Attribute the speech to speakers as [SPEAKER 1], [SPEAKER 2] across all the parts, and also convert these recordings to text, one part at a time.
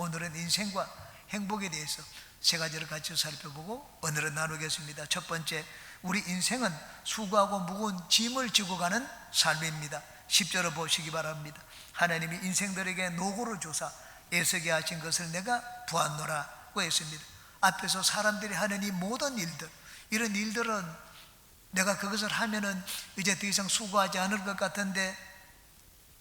[SPEAKER 1] 오늘은 인생과 행복에 대해서 세 가지를 같이 살펴보고 오늘은 나누겠습니다. 첫 번째, 우리 인생은 수고하고 무거운 짐을 지고 가는 삶입니다. 10절을 보시기 바랍니다. 하나님이 인생들에게 노고를 주사 애쓰게 하신 것을 내가 보았노라고 했습니다. 앞에서 사람들이 하는 이 모든 일들, 이런 일들은 내가 그것을 하면은 이제 더 이상 수고하지 않을 것 같은데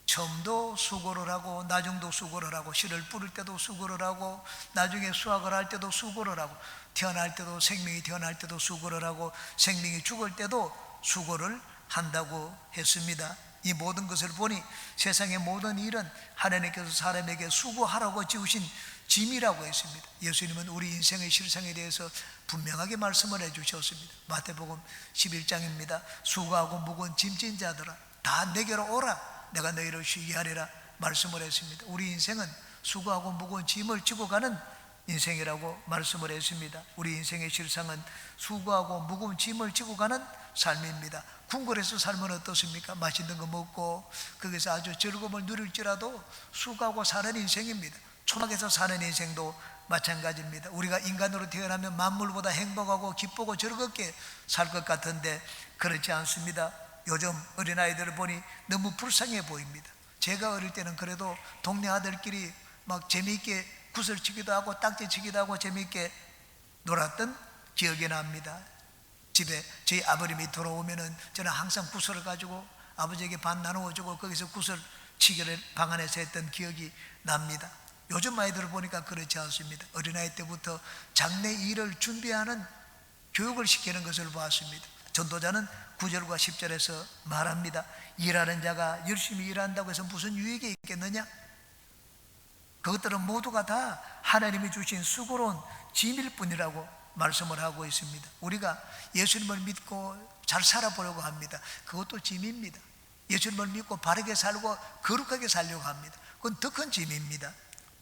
[SPEAKER 1] 처음도 수고를 하고 나중도 수고를 하고 씨를 뿌릴 때도 수고를 하고 나중에 수확을 할 때도 수고를 하고 태어날 때도 생명이 태어날 때도 수고를 하고 생명이 죽을 때도 수고를 한다고 했습니다. 이 모든 것을 보니 세상의 모든 일은 하나님께서 사람에게 수고하라고 지으신 짐이라고 했습니다. 예수님은 우리 인생의 실상에 대해서 분명하게 말씀을 해주셨습니다. 마태복음 11장입니다. 수고하고 무거운 짐진 자들아 다 내게로 오라 내가 너희를 쉬게 하리라 말씀을 했습니다. 우리 인생은 수고하고 무거운 짐을 지고 가는 인생이라고 말씀을 했습니다. 우리 인생의 실상은 수고하고 무거운 짐을 지고 가는 삶입니다. 궁궐에서 살면 어떻습니까? 맛있는 거 먹고 거기서 아주 즐거움을 누릴지라도 수고하고 사는 인생입니다. 초막에서 사는 인생도 마찬가지입니다. 우리가 인간으로 태어나면 만물보다 행복하고 기쁘고 즐겁게 살 것 같은데 그렇지 않습니다. 요즘 어린아이들을 보니 너무 불쌍해 보입니다. 제가 어릴 때는 그래도 동네 아들끼리 막 재미있게 구슬치기도 하고 딱지치기도 하고 재미있게 놀았던 기억이 납니다. 집에 저희 아버님이 돌아오면은 저는 항상 구슬을 가지고 아버지에게 반 나누어주고 거기서 구슬치기를 방 안에서 했던 기억이 납니다. 요즘 아이들을 보니까 그렇지 않습니다. 어린아이 때부터 장래 일을 준비하는 교육을 시키는 것을 보았습니다. 전도자는 9절과 10절에서 말합니다. 일하는 자가 열심히 일한다고 해서 무슨 유익이 있겠느냐? 그것들은 모두가 다 하나님이 주신 수고로운 짐일 뿐이라고 말씀을 하고 있습니다. 우리가 예수님을 믿고 잘 살아보려고 합니다. 그것도 짐입니다. 예수님을 믿고 바르게 살고 거룩하게 살려고 합니다. 그건 더 큰 짐입니다.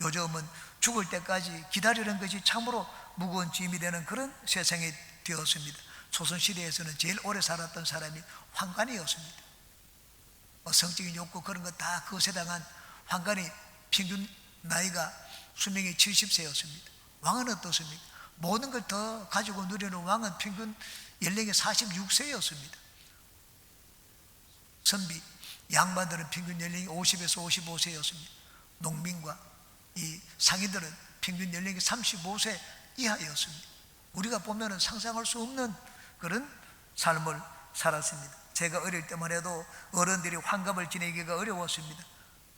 [SPEAKER 1] 요즘은 죽을 때까지 기다리는 것이 참으로 무거운 짐이 되는 그런 세상이 되었습니다. 조선시대에서는 제일 오래 살았던 사람이 환관이었습니다. 성적인 욕구 그런 거 다 그것에 당한 환관이 평균 나이가 수명이 70세였습니다. 왕은 어떻습니까? 모든 걸 더 가지고 누리는 왕은 평균 연령이 46세였습니다. 선비, 양반들은 평균 연령이 50에서 55세였습니다. 농민과 이 상인들은 평균 연령이 35세 이하였습니다. 우리가 보면은 상상할 수 없는 그런 삶을 살았습니다. 제가 어릴 때만 해도 어른들이 환갑을 지내기가 어려웠습니다.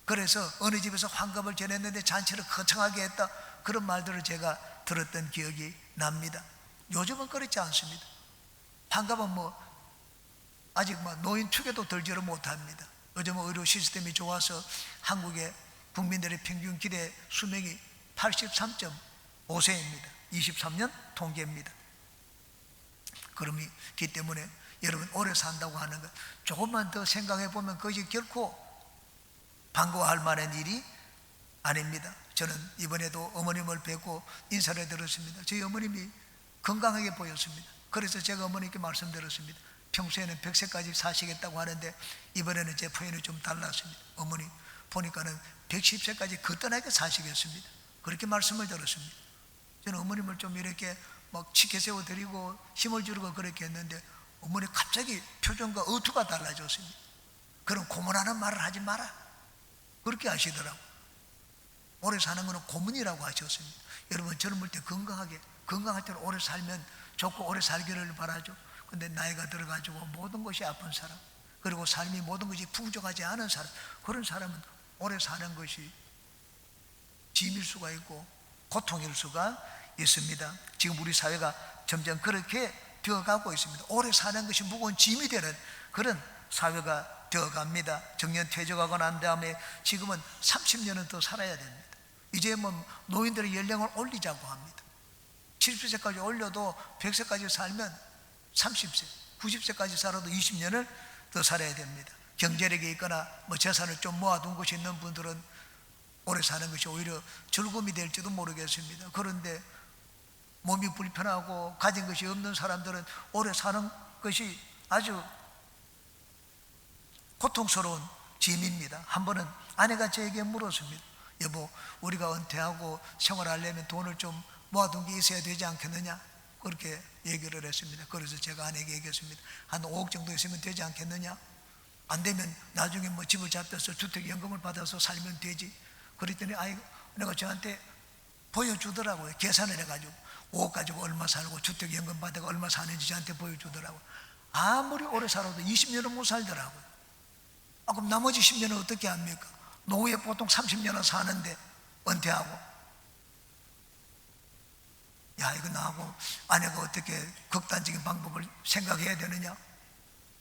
[SPEAKER 1] 그래서 어느 집에서 환갑을 지냈는데 잔치를 거창하게 했다 그런 말들을 제가 들었던 기억이 납니다. 요즘은 그렇지 않습니다. 환갑은 아직 노인 축에도 들지를 못합니다. 요즘은 의료 시스템이 좋아서 한국의 국민들의 평균 기대 수명이 83.5세입니다. 23년 통계입니다. 그렇기 때문에 여러분 오래 산다고 하는 것 조금만 더 생각해 보면 그것이 결코 반가워할 만한 일이 아닙니다. 저는 이번에도 어머님을 뵙고 인사를 드렸습니다. 저희 어머님이 건강하게 보였습니다. 그래서 제가 어머니께 말씀드렸습니다. 평소에는 100세까지 사시겠다고 하는데 이번에는 제 표현이 좀 달랐습니다. 어머니 보니까는 110세까지 거뜬하게 사시겠습니다. 그렇게 말씀을 드렸습니다. 저는 어머님을 좀 이렇게 막 치켜 세워 드리고 힘을 주고 그렇게 했는데 어머니 갑자기 표정과 어투가 달라졌습니다. 그럼 고문하는 말을 하지 마라 그렇게 하시더라고요. 오래 사는 것은 고문이라고 하셨습니다. 여러분 젊을 때 건강할 때는 오래 살면 좋고 오래 살기를 바라죠. 근데 나이가 들어가지고 모든 것이 아픈 사람 그리고 삶이 모든 것이 풍족하지 않은 사람 그런 사람은 오래 사는 것이 짐일 수가 있고 고통일 수가 있습니다. 지금 우리 사회가 점점 그렇게 되어가고 있습니다. 오래 사는 것이 무거운 짐이 되는 그런 사회가 되어갑니다. 정년 퇴직하고 난 다음에 지금은 30년은 더 살아야 됩니다. 이제 노인들의 연령을 올리자고 합니다. 70세까지 올려도 100세까지 살면 30세, 90세까지 살아도 20년을 더 살아야 됩니다. 경제력이 있거나 재산을 좀 모아둔 것이 있는 분들은 오래 사는 것이 오히려 즐거움이 될지도 모르겠습니다. 그런데 몸이 불편하고 가진 것이 없는 사람들은 오래 사는 것이 아주 고통스러운 짐입니다. 한 번은 아내가 저에게 물었습니다. 여보, 우리가 은퇴하고 생활하려면 돈을 좀 모아둔 게 있어야 되지 않겠느냐? 그렇게 얘기를 했습니다. 그래서 제가 아내에게 얘기했습니다. 한 5억 정도 있으면 되지 않겠느냐? 안 되면 나중에 뭐 집을 잡혀서 주택연금을 받아서 살면 되지. 그랬더니 내가 저한테 보여주더라고요. 계산을 해가지고 5억 가지고 얼마 살고 주택연금 받아가 얼마 사는지 저한테 보여주더라고요. 아무리 오래 살아도 20년은 못 살더라고요. 그럼 나머지 10년은 어떻게 합니까? 노후에 보통 30년은 사는데 은퇴하고. 야, 이거 나하고 아내가 어떻게 극단적인 방법을 생각해야 되느냐?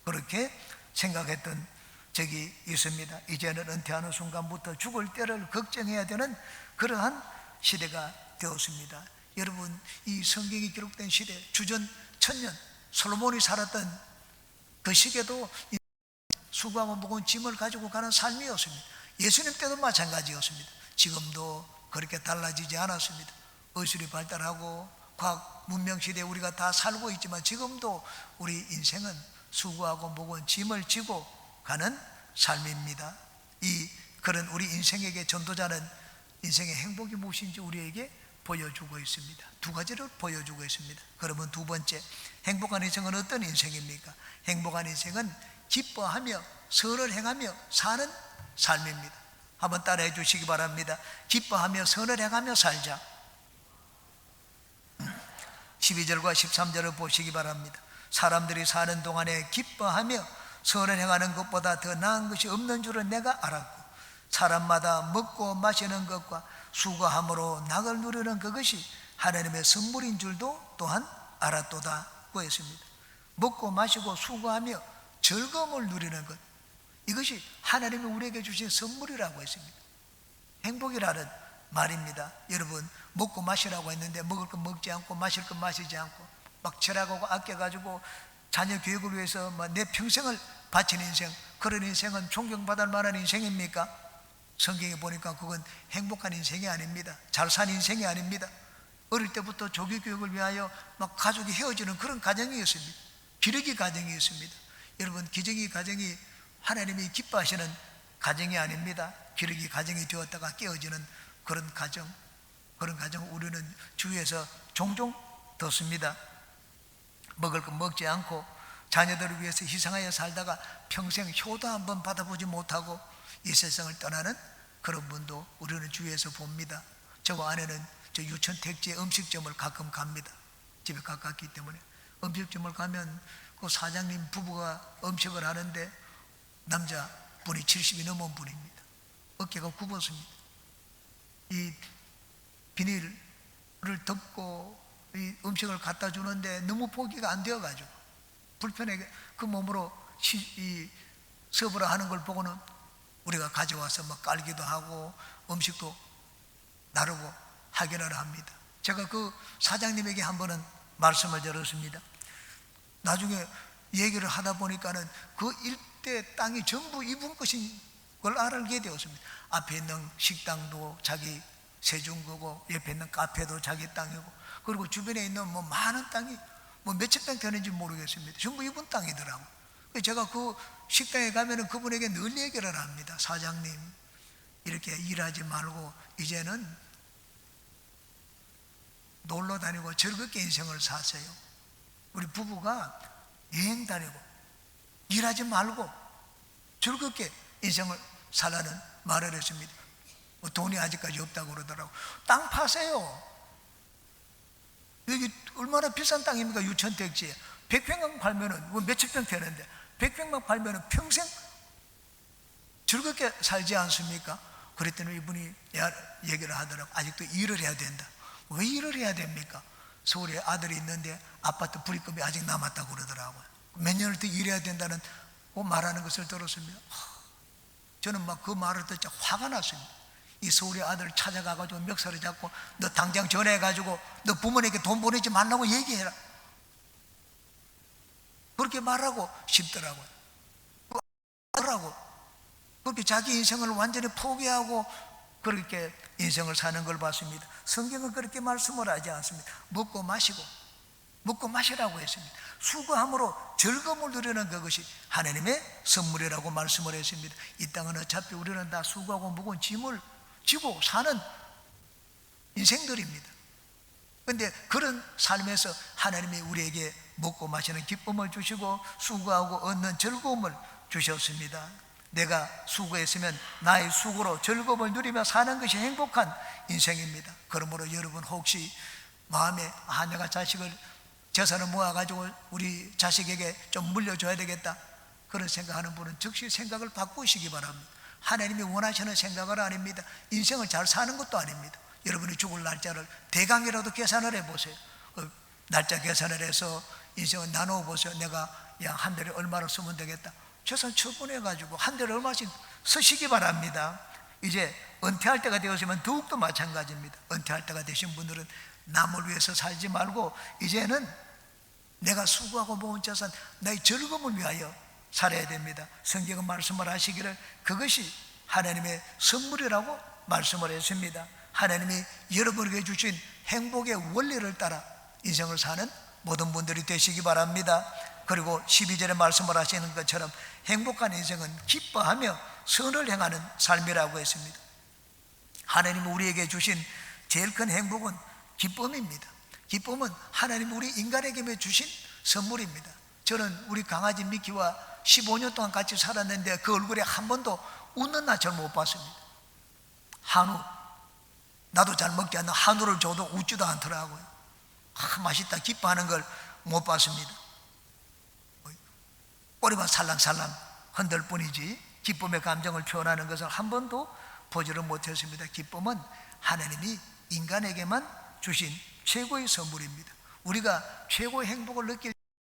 [SPEAKER 1] 그렇게 생각했던 적이 있습니다. 이제는 은퇴하는 순간부터 죽을 때를 걱정해야 되는 그러한 시대가 되었습니다. 여러분, 이 성경이 기록된 시대, 주전 1000년 솔로몬이 살았던 그 시기에도 수고하고 무거운 짐을 가지고 가는 삶이었습니다. 예수님 때도 마찬가지였습니다. 지금도 그렇게 달라지지 않았습니다. 의술이 발달하고 과학 문명 시대에 우리가 다 살고 있지만 지금도 우리 인생은 수고하고 무거운 짐을 지고 가는 삶입니다. 그런 우리 인생에게 전도자는 인생의 행복이 무엇인지 우리에게 보여주고 있습니다. 두 가지를 보여주고 있습니다. 그러면 두 번째, 행복한 인생은 어떤 인생입니까? 행복한 인생은 기뻐하며 선을 행하며 사는 삶입니다. 한번 따라해 주시기 바랍니다. 기뻐하며 선을 행하며 살자. 12절과 13절을 보시기 바랍니다. 사람들이 사는 동안에 기뻐하며 선을 행하는 것보다 더 나은 것이 없는 줄은 내가 알았고, 사람마다 먹고 마시는 것과 수고함으로 낙을 누리는 그것이 하나님의 선물인 줄도 또한 알았도다고 했습니다. 먹고 마시고 수고하며 즐거움을 누리는 것, 이것이 하나님이 우리에게 주신 선물이라고 했습니다. 행복이라는 말입니다. 여러분, 먹고 마시라고 했는데 먹을 것 먹지 않고 마실 것 마시지 않고 막 절약하고 아껴가지고 자녀 교육을 위해서 내 평생을 바친 인생, 그런 인생은 존경받을 만한 인생입니까? 성경에 보니까 그건 행복한 인생이 아닙니다. 잘 산 인생이 아닙니다. 어릴 때부터 조기 교육을 위하여 막 가족이 헤어지는 그런 가정이었습니다. 기러기 가정이었습니다. 여러분, 기러기 가정이 하나님이 기뻐하시는 가정이 아닙니다. 기러기 가정이 되었다가 깨어지는 그런 가정 우리는 주위에서 종종 듣습니다. 먹을 것 먹지 않고 자녀들을 위해서 희생하여 살다가 평생 효도 한번 받아보지 못하고 이 세상을 떠나는 그런 분도 우리는 주위에서 봅니다. 저와 아내는 저 유천 택지에 음식점을 가끔 갑니다. 집에 가깝기 때문에. 음식점을 가면 그 사장님 부부가 음식을 하는데 남자분이 70이 넘은 분입니다. 어깨가 굽었습니다. 이 비닐을 덮고 이 음식을 갖다 주는데 너무 보기가 안 되어가지고 불편하게 그 몸으로 서브라 하는 걸 보고는 우리가 가져와서 막 깔기도 하고 음식도 나르고 하기를 합니다. 제가 그 사장님에게 한 번은 말씀을 들었습니다. 나중에 얘기를 하다 보니까는 그 일대 땅이 전부 이분 것인 걸 알게 되었습니다. 앞에 있는 식당도 자기 세준 거고 옆에 있는 카페도 자기 땅이고 그리고 주변에 있는 많은 땅이 몇천 평 되는지 모르겠습니다. 전부 이분 땅이더라고요. 제가 그 식당에 가면은 그분에게 늘 얘기를 합니다. 사장님, 이렇게 일하지 말고 이제는 놀러 다니고 즐겁게 인생을 사세요. 우리 부부가 여행 다니고 일하지 말고 즐겁게 인생을 살라는 말을 했습니다. 돈이 아직까지 없다고 그러더라고. 땅 파세요. 여기 얼마나 비싼 땅입니까? 유천택지에 100평만 팔면은 몇천 평 되는데 100평만 팔면은 평생 즐겁게 살지 않습니까? 그랬더니 이분이 얘기를 하더라고. 아직도 일을 해야 된다. 왜 일을 해야 됩니까? 서울에 아들이 있는데 아파트 불입금이 아직 남았다고 그러더라고요. 몇 년을 더 일해야 된다는 말하는 것을 들었습니다. 저는 막 그 말을 듣자 화가 났습니다. 이 서울의 아들을 찾아가가지고 멱살을 잡고 너 당장 전화해가지고 너 부모님께 돈 보내지 말라고 얘기해라. 그렇게 말하고 싶더라고요. 그렇게 자기 인생을 완전히 포기하고 그렇게 인생을 사는 걸 봤습니다. 성경은 그렇게 말씀을 하지 않습니다. 먹고 마시라고 했습니다. 수고함으로 즐거움을 누리는 그것이 하나님의 선물이라고 말씀을 했습니다. 이 땅은 어차피 우리는 다 수고하고 무거운 짐을 지고 사는 인생들입니다. 그런데 그런 삶에서 하나님이 우리에게 먹고 마시는 기쁨을 주시고 수고하고 얻는 즐거움을 주셨습니다. 내가 수고했으면 나의 수고로 즐거움을 누리며 사는 것이 행복한 인생입니다. 그러므로 여러분 혹시 마음에 내가 자식을 재산을 모아가지고 우리 자식에게 좀 물려줘야 되겠다 그런 생각하는 분은 즉시 생각을 바꾸시기 바랍니다. 하나님이 원하시는 생각은 아닙니다. 인생을 잘 사는 것도 아닙니다. 여러분이 죽을 날짜를 대강이라도 계산을 해보세요. 날짜 계산을 해서 인생을 나누어 보세요. 내가 한 달에 얼마를 쓰면 되겠다. 재산 처분해가지고 한 달에 얼마씩 쓰시기 바랍니다. 이제 은퇴할 때가 되었으면 더욱더 마찬가지입니다. 은퇴할 때가 되신 분들은 남을 위해서 살지 말고 이제는 내가 수고하고 모은 재산 나의 즐거움을 위하여 살아야 됩니다. 성경은 말씀을 하시기를 그것이 하나님의 선물이라고 말씀을 했습니다. 하나님이 여러분에게 주신 행복의 원리를 따라 인생을 사는 모든 분들이 되시기 바랍니다. 그리고 12절에 말씀을 하시는 것처럼 행복한 인생은 기뻐하며 선을 행하는 삶이라고 했습니다. 하나님이 우리에게 주신 제일 큰 행복은 기쁨입니다. 기쁨은 하나님이 우리 인간에게 주신 선물입니다. 저는 우리 강아지 미키와 15년 동안 같이 살았는데 그 얼굴에 한 번도 웃는 낯을 못 봤습니다. 한우, 나도 잘 먹지 않는 한우를 줘도 웃지도 않더라고요. 맛있다 기뻐하는 걸 못 봤습니다. 꼬리만 살랑살랑 흔들 뿐이지 기쁨의 감정을 표현하는 것을 한 번도 보지를 못했습니다. 기쁨은 하나님이 인간에게만 주신 최고의 선물입니다. 우리가 최고의 행복을 느낄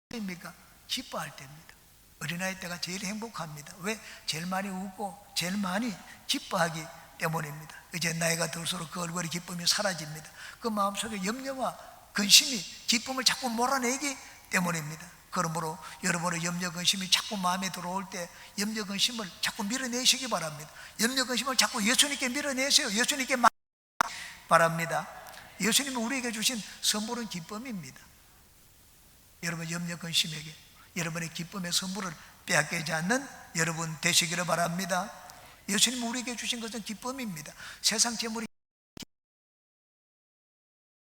[SPEAKER 1] 때입니까? 기뻐할 때입니다. 어린아이 때가 제일 행복합니다. 왜? 제일 많이 웃고 제일 많이 기뻐하기 때문입니다. 이제 나이가 들수록 그 얼굴의 기쁨이 사라집니다. 그 마음속에 염려와 근심이 기쁨을 자꾸 몰아내기 때문입니다. 그러므로 여러분의 염려 근심이 자꾸 마음에 들어올 때 염려 근심을 자꾸 밀어내시기 바랍니다. 염려 근심을 자꾸 예수님께 밀어내세요. 예수님께 바랍니다. 예수님이 우리에게 주신 선물은 기쁨입니다. 여러분 염려 근심에게 여러분의 기쁨의 선물을 빼앗기지 않는 여러분 되시기를 바랍니다. 예수님이 우리에게 주신 것은 기쁨입니다. 세상 재물이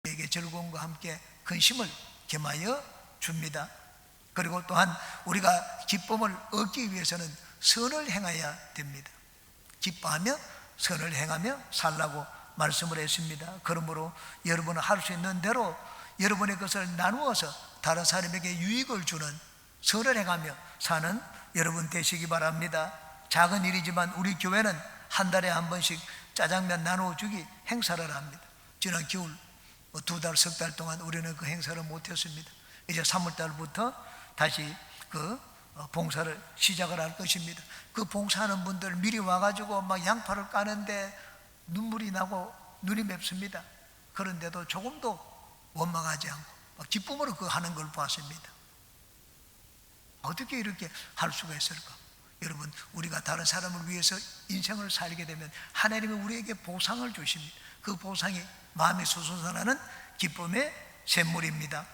[SPEAKER 1] 우리에게 즐거움과 함께 근심을 겸하여 줍니다. 그리고 또한 우리가 기쁨을 얻기 위해서는 선을 행해야 됩니다. 기뻐하며 선을 행하며 살라고 말씀을 했습니다. 그러므로 여러분은 할 수 있는 대로 여러분의 것을 나누어서 다른 사람에게 유익을 주는 선을 행하며 사는 여러분 되시기 바랍니다. 작은 일이지만 우리 교회는 한 달에 한 번씩 짜장면 나누어주기 행사를 합니다. 지난 겨울 2달, 석 달 동안 우리는 그 행사를 못했습니다. 이제 3월달부터 다시 그 봉사를 시작을 할 것입니다. 그 봉사하는 분들 미리 와가지고 막 양파를 까는데 눈물이 나고 눈이 맵습니다. 그런데도 조금도 원망하지 않고 막 기쁨으로 그 하는 걸 봤습니다. 어떻게 이렇게 할 수가 있을까? 여러분 우리가 다른 사람을 위해서 인생을 살게 되면 하나님이 우리에게 보상을 주십니다. 그 보상이 마음이 솟아나는 기쁨의 샘물입니다.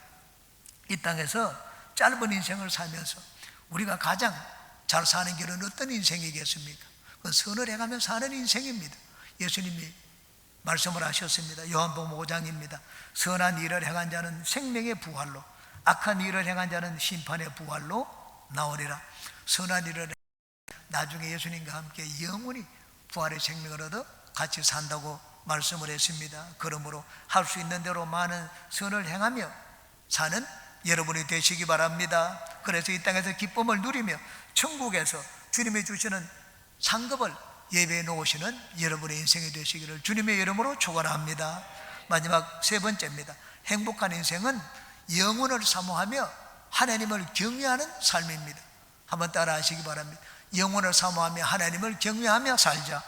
[SPEAKER 1] 이 땅에서 짧은 인생을 살면서 우리가 가장 잘 사는 길은 어떤 인생이겠습니까? 그건 선을 행하며 사는 인생입니다. 예수님이 말씀을 하셨습니다. 요한복음 5장입니다. 선한 일을 행한 자는 생명의 부활로, 악한 일을 행한 자는 심판의 부활로 나오리라. 선한 일을 나중에 예수님과 함께 영원히 부활의 생명을 얻어 같이 산다고 말씀을 했습니다. 그러므로 할 수 있는 대로 많은 선을 행하며 사는 여러분이 되시기 바랍니다. 그래서 이 땅에서 기쁨을 누리며 천국에서 주님이 주시는 상급을 예배해 놓으시는 여러분의 인생이 되시기를 주님의 이름으로 축원합니다. 마지막 세 번째입니다. 행복한 인생은 영혼을 사모하며 하나님을 경외하는 삶입니다. 한번 따라 하시기 바랍니다. 영혼을 사모하며 하나님을 경외하며 살자.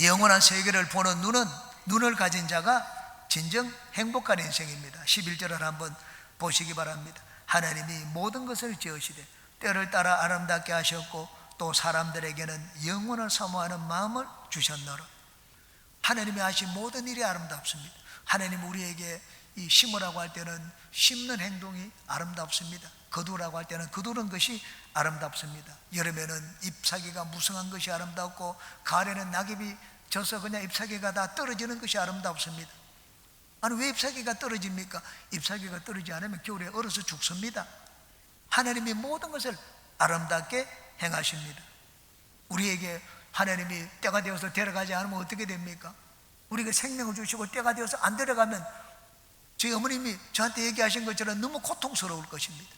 [SPEAKER 1] 영원한 세계를 보는 눈을 가진 자가 진정 행복한 인생입니다. 11절을 한번 보시기 바랍니다. 하나님이 모든 것을 지으시되 때를 따라 아름답게 하셨고 또 사람들에게는 영원을 사모하는 마음을 주셨노라. 하나님이 하신 모든 일이 아름답습니다. 하나님 우리에게 이 심으라고 할 때는 심는 행동이 아름답습니다. 거두라고 할 때는 거두는 것이 아름답습니다. 여름에는 잎사귀가 무성한 것이 아름답고, 가을에는 낙엽이 져서 그냥 잎사귀가 다 떨어지는 것이 아름답습니다. 아니, 왜 잎사귀가 떨어집니까? 잎사귀가 떨어지지 않으면 겨울에 얼어서 죽습니다. 하나님이 모든 것을 아름답게 행하십니다. 우리에게 하나님이 때가 되어서 데려가지 않으면 어떻게 됩니까? 우리가 생명을 주시고 때가 되어서 안 데려가면 저희 어머님이 저한테 얘기하신 것처럼 너무 고통스러울 것입니다.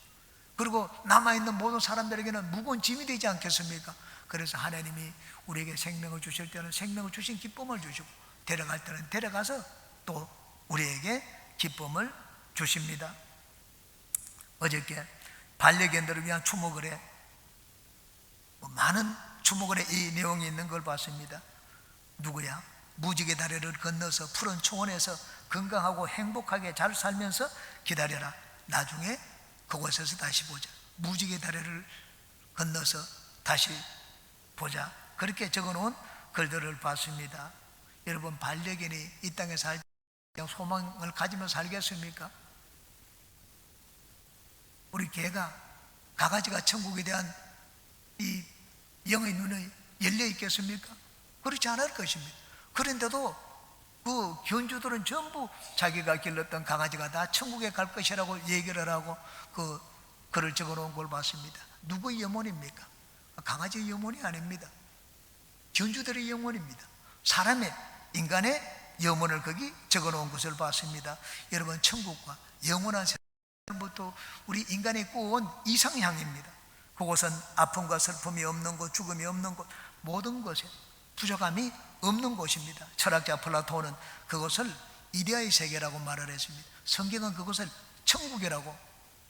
[SPEAKER 1] 그리고 남아있는 모든 사람들에게는 무거운 짐이 되지 않겠습니까? 그래서 하나님이 우리에게 생명을 주실 때는 생명을 주신 기쁨을 주시고, 데려갈 때는 데려가서 또 우리에게 기쁨을 주십니다. 어저께 반려견들을 위한 추모글에 많은 추모글에 이 내용이 있는 걸 봤습니다. 누구야? 무지개 다리를 건너서 푸른 초원에서 건강하고 행복하게 잘 살면서 기다려라. 나중에 그곳에서 다시 보자. 무지개 다리를 건너서 다시 보자. 그렇게 적어놓은 글들을 봤습니다. 여러분, 반려견이 이 땅에 살 때 소망을 가지며 살겠습니까? 우리 개가, 강아지가 천국에 대한 이 영의 눈이 열려 있겠습니까? 그렇지 않을 것입니다. 그런데도 그 견주들은 전부 자기가 길렀던 강아지가 다 천국에 갈 것이라고 얘기를 하고 그 글을 적어 놓은 걸 봤습니다. 누구의 영혼입니까? 강아지의 영혼이 아닙니다. 견주들의 영혼입니다. 사람의, 인간의 영혼을 거기 적어 놓은 것을 봤습니다. 여러분, 천국과 영원한 세상부터 우리 인간이 꾸어온 이상향입니다. 그곳은 아픔과 슬픔이 없는 곳, 죽음이 없는 곳, 모든 것에 부족함이 없는 곳입니다. 철학자 플라톤은 그것을 이데아의 세계라고 말을 했습니다. 성경은 그것을 천국이라고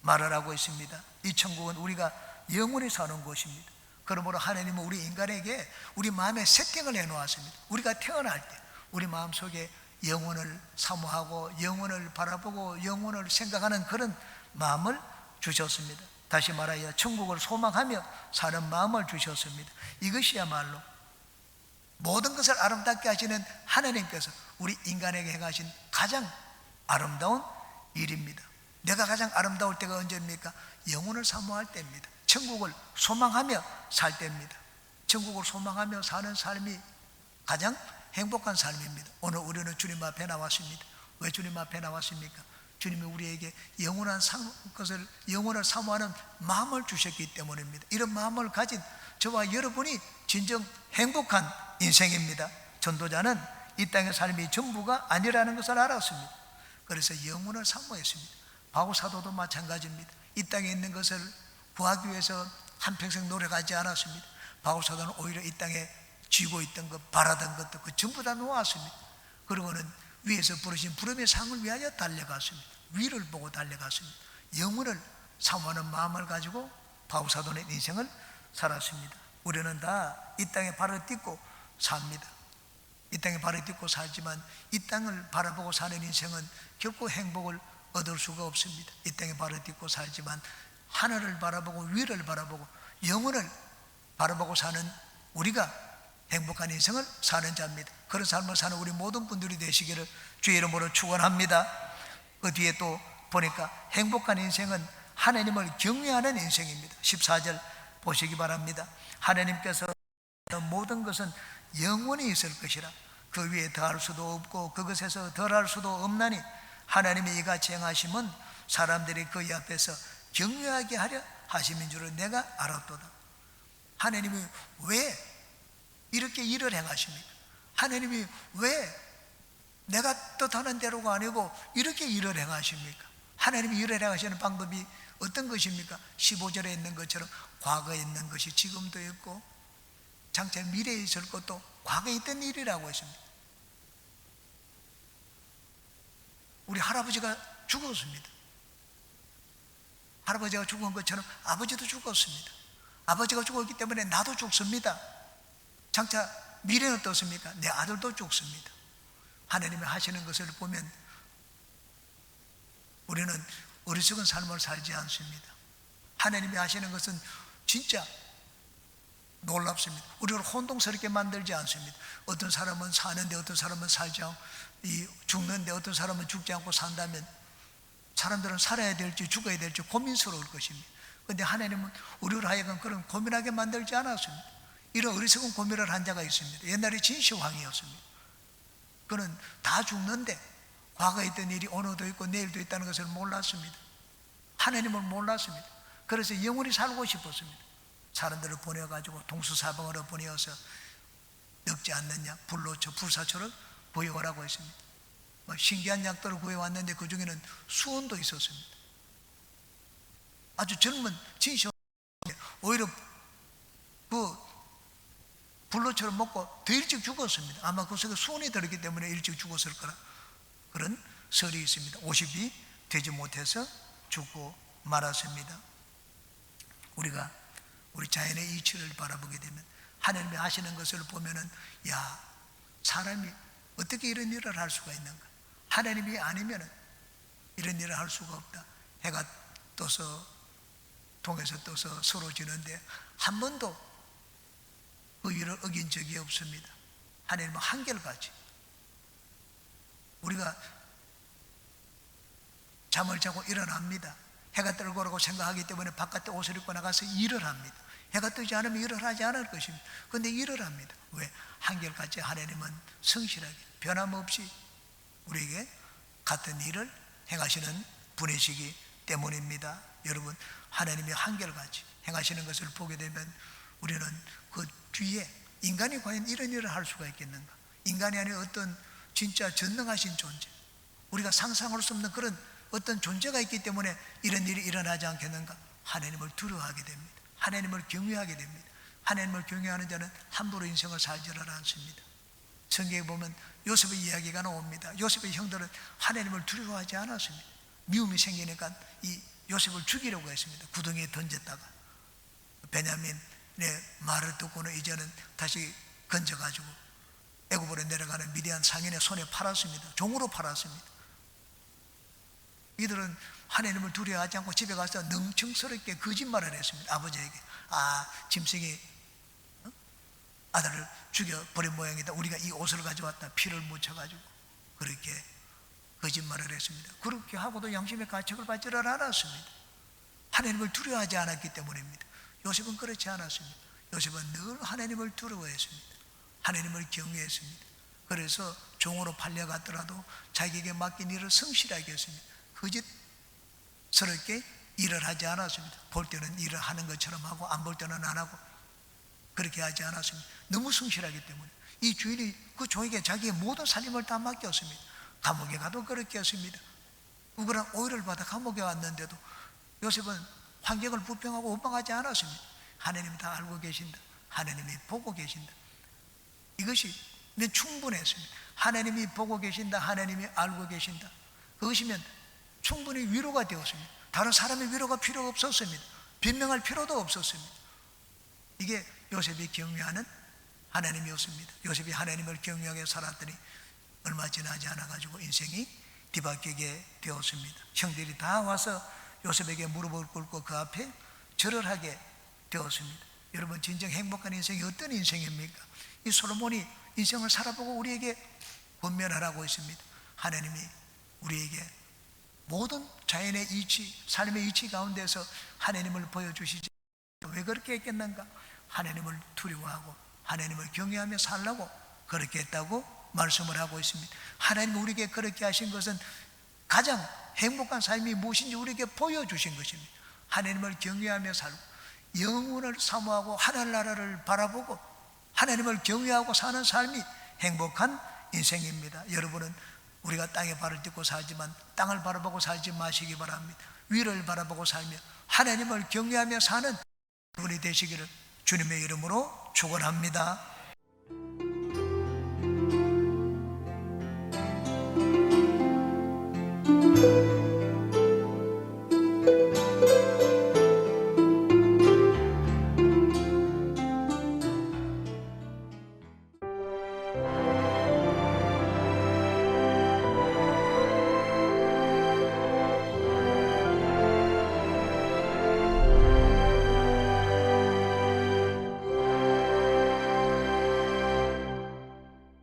[SPEAKER 1] 말을 하고 있습니다. 이 천국은 우리가 영원히 사는 곳입니다. 그러므로 하나님은 우리 인간에게 우리 마음에 세팅을 해놓았습니다. 우리가 태어날 때 우리 마음속에 영혼을 사모하고 영혼을 바라보고 영혼을 생각하는 그런 마음을 주셨습니다. 다시 말하여 천국을 소망하며 사는 마음을 주셨습니다. 이것이야말로 모든 것을 아름답게 하시는 하나님께서 우리 인간에게 행하신 가장 아름다운 일입니다. 내가 가장 아름다울 때가 언제입니까? 영혼을 사모할 때입니다. 천국을 소망하며 살 때입니다. 천국을 소망하며 사는 삶이 가장 행복한 삶입니다. 오늘 우리는 주님 앞에 나왔습니다. 왜 주님 앞에 나왔습니까? 주님이 우리에게 영원한 것을, 영원을 사모하는 마음을 주셨기 때문입니다. 이런 마음을 가진 저와 여러분이 진정 행복한 인생입니다. 전도자는 이 땅의 삶이 전부가 아니라는 것을 알았습니다. 그래서 영혼을 사모했습니다. 바울 사도도 마찬가지입니다. 이 땅에 있는 것을 구하기 위해서 한평생 노력하지 않았습니다. 바울 사도는 오히려 이 땅에 쥐고 있던 것, 바라던 것도 그 전부 다 놓았습니다. 그러고는 위에서 부르신 부름의 상을 위하여 달려갔습니다. 위를 보고 달려갔습니다. 영혼을 사모하는 마음을 가지고 바울 사도는 인생을 살았습니다. 우리는 다 이 땅에 발을 딛고 삽니다. 이 땅에 발을 딛고 살지만 이 땅을 바라보고 사는 인생은 결코 행복을 얻을 수가 없습니다. 이 땅에 발을 딛고 살지만 하늘을 바라보고 위를 바라보고 영혼을 바라보고 사는 우리가 행복한 인생을 사는 자입니다. 그런 삶을 사는 우리 모든 분들이 되시기를 주의 이름으로 축원합니다. 그 뒤에 또 보니까 행복한 인생은 하나님을 경외하는 인생입니다. 14절 보시기 바랍니다. 하나님께서 모든 것은 영원히 있을 것이라 그 위에 더할 수도 없고 그것에서 덜할 수도 없나니 하나님이 이같이 행하심은 사람들이 그의 앞에서 경외하게 하려 하심인 줄을 내가 알았도다. 하나님이 왜 이렇게 일을 행하십니까? 하나님이 왜 내가 뜻하는 대로가 아니고 이렇게 일을 행하십니까? 하나님이 일을 행하시는 방법이 어떤 것입니까? 15절에 있는 것처럼 과거에 있는 것이 지금도 있고 장차 미래에 있을 것도 과거에 있던 일이라고 했습니다. 우리 할아버지가 죽었습니다. 할아버지가 죽은 것처럼 아버지도 죽었습니다. 아버지가 죽었기 때문에 나도 죽습니다. 장차 미래는 어떻습니까? 내 아들도 죽습니다. 하나님이 하시는 것을 보면 우리는 어리석은 삶을 살지 않습니다. 하나님이 하시는 것은 진짜 놀랍습니다. 우리를 혼동스럽게 만들지 않습니다. 어떤 사람은 사는데 어떤 사람은 살지 않고 죽는데 어떤 사람은 죽지 않고 산다면 사람들은 살아야 될지 죽어야 될지 고민스러울 것입니다. 그런데 하나님은 우리를 하여금 그런 고민하게 만들지 않았습니다. 이런 어리석은 고민을 한 자가 있습니다. 옛날에 진시황이었습니다. 그는 다 죽는데 과거에 있던 일이 오늘도 있고 내일도 있다는 것을 몰랐습니다. 하나님을 몰랐습니다. 그래서 영원히 살고 싶었습니다. 사람들을 보내가지고 동수사방으로 보내어서 늙지 않느냐 불사초를 구해오라고 했습니다. 신기한 약들을 구해왔는데 그 중에는 수은도 있었습니다. 아주 젊은 진시황 오히려 그 불로초를 먹고 더 일찍 죽었습니다. 아마 그 속에 수은이 들었기 때문에 일찍 죽었을 거라 그런 설이 있습니다. 50이 되지 못해서 죽고 말았습니다. 우리가 우리 자연의 이치를 바라보게 되면 하나님이 하시는 것을 보면은 야, 사람이 어떻게 이런 일을 할 수가 있는가? 하나님이 아니면은 이런 일을 할 수가 없다. 해가 떠서 동에서 떠서 서로 지는데 한 번도 그 일을 어긴 적이 없습니다. 하나님은 한결같이 우리가 잠을 자고 일어납니다. 해가 떨고 오라고 생각하기 때문에 바깥에 옷을 입고 나가서 일을 합니다. 해가 뜨지 않으면 일을 하지 않을 것입니다. 그런데 일을 합니다. 왜? 한결같이 하나님은 성실하게 변함없이 우리에게 같은 일을 행하시는 분이시기 때문입니다. 여러분, 하나님이 한결같이 행하시는 것을 보게 되면 우리는 그 뒤에 인간이 과연 이런 일을 할 수가 있겠는가? 인간이 아닌 어떤 진짜 전능하신 존재, 우리가 상상할 수 없는 그런 어떤 존재가 있기 때문에 이런 일이 일어나지 않겠는가? 하나님을 두려워하게 됩니다. 하나님을 경외하게 됩니다. 하나님을 경외하는 자는 함부로 인생을 살지를 않습니다. 성경에 보면 요셉의 이야기가 나옵니다. 요셉의 형들은 하나님을 두려워하지 않았습니다. 미움이 생기니까 이 요셉을 죽이려고 했습니다. 구덩이에 던졌다가 베냐민의 말을 듣고는 이제는 다시 건져가지고 애굽으로 내려가는 미디안 상인의 손에 팔았습니다. 종으로 팔았습니다. 이들은 하나님을 두려워하지 않고 집에 가서 능청스럽게 거짓말을 했습니다. 아버지에게 짐승이 아들을 죽여버린 모양이다. 우리가 이 옷을 가져왔다. 피를 묻혀가지고 그렇게 거짓말을 했습니다. 그렇게 하고도 양심의 가책을 받지를 않았습니다. 하나님을 두려워하지 않았기 때문입니다. 요셉은 그렇지 않았습니다. 요셉은 늘 하나님을 두려워했습니다. 하나님을 경외했습니다. 그래서 종으로 팔려갔더라도 자기에게 맡긴 일을 성실하게 했습니다. 거짓스럽게 일을 하지 않았습니다. 볼 때는 일을 하는 것처럼 하고 안 볼 때는 안 하고 그렇게 하지 않았습니다. 너무 성실하기 때문에 이 주인이 그 종에게 자기의 모든 살림을 다 맡겼습니다. 감옥에 가도 그렇게 했습니다. 억울한 오해를 받아 감옥에 왔는데도 요셉은 환경을 불평하고 원망하지 않았습니다. 하나님이 다 알고 계신다. 하나님이 보고 계신다. 이것이 충분했습니다. 하나님이 보고 계신다. 하나님이 알고 계신다. 그것이면 충분히 위로가 되었습니다. 다른 사람의 위로가 필요 없었습니다. 변명할 필요도 없었습니다. 이게 요셉이 경외하는 하나님이었습니다. 요셉이 하나님을 경외하게 살았더니 얼마 지나지 않아가지고 인생이 뒤바뀌게 되었습니다. 형들이 다 와서 요셉에게 무릎을 꿇고 그 앞에 절을 하게 되었습니다. 여러분, 진정 행복한 인생이 어떤 인생입니까? 이 솔로몬이 인생을 살아보고 우리에게 권면하라고 했습니다. 하나님이 우리에게 모든 자연의 이치, 삶의 이치 가운데서 하나님을 보여주시지 왜 그렇게 했겠는가? 하나님을 두려워하고 하나님을 경외하며 살라고 그렇게 했다고 말씀을 하고 있습니다. 하나님이 우리에게 그렇게 하신 것은 가장 행복한 삶이 무엇인지 우리에게 보여주신 것입니다. 하나님을 경외하며 살고 영혼을 사모하고 하늘나라를 바라보고 하나님을 경외하고 사는 삶이 행복한 인생입니다. 여러분은 우리가 땅에 발을 딛고 살지만 땅을 바라보고 살지 마시기 바랍니다. 위를 바라보고 살며 하나님을 경외하며 사는 분이 되시기를 주님의 이름으로 축원합니다.